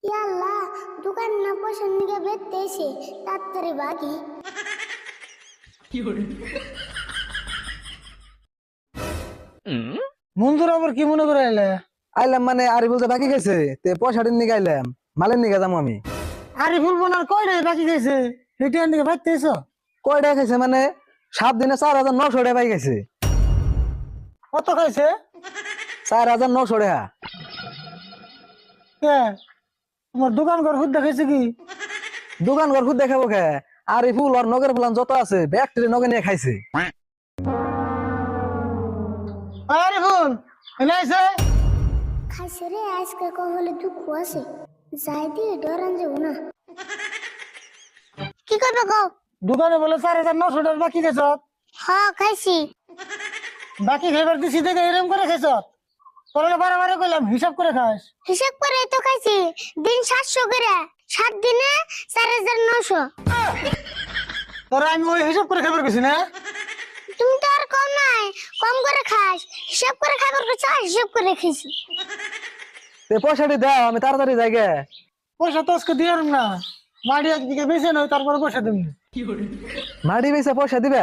ইয়াল্লা দোকান না পয়সা নিয়ে বেরতে এসে তাড়াতাড়ি বাকি মঞ্জুর আবার কি মনে করে আইলে? আইলাম মানে আরিফুল যে বাকি গেছে তে পয়সাটা নিয়ে গাইলাম মালের নিয়ে যাবো আমি। আরিফুল বোনার কয়টাই বাকি গেছে হেঁটে দিকে বাইতে এসো? কয়টা খাইছে মানে 7 দিনে 4,900 টাকা পাই গেছে। কত খাইছে? 4,900 টাকা। কে তোমার দোকান ঘর খুদ দেখাইছে কি? দোকান ঘর খুদ দেখাবো খে আরিফুল আর নগর প্লান যত আছে ব্যাগটি নগে নিয়ে খাইছে। আরিফুল এনে আইছে? খাইছে রে আজকে কহলে দুঃখ আছে যাই দিয়ে ডরান যাবো না কি করবে কও দোকানে বলে 4,900 টাকা বাকি গেছ। হ্যাঁ খাইছি বাকি খাইবার দিছি দেখে এরম করে খাইছ? তোরা বারে কইলাম হিসাব করে খাস। হিসাব করে তো খাইছি দিন 700 করে 7 দিনে 4,900 তোরা আমি ওই হিসাব করে খাবার গেছি না? তুমি তো আর কম নাই কম করে খাস হিসাব করে খাবার কিছু হিসাব করে খাইছি তে পয়সাটি দাও আমি তাড়াতাড়ি যাই গে। পয়সা তো আজকে দিয়ে না, মাড়ি একদিকে বেছে নয় তারপরে পয়সা দেবো। মাড়ি বেচে পয়সা দিবে?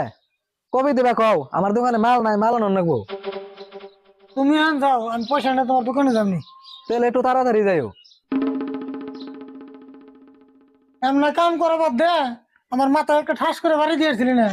কবে দিবে কও? আমার দোকানে মাল নাই, মাল আনো নাকবো। তুমি আন যাও, আমি পয়সা না তোমার দোকানে যাবনি। তাহলে একটু তাড়াতাড়ি যাইও। এমন কাম করা বাদ দে, আমার মাথায় একটা ঠাস করে বাড়ি দিয়েছিলি না।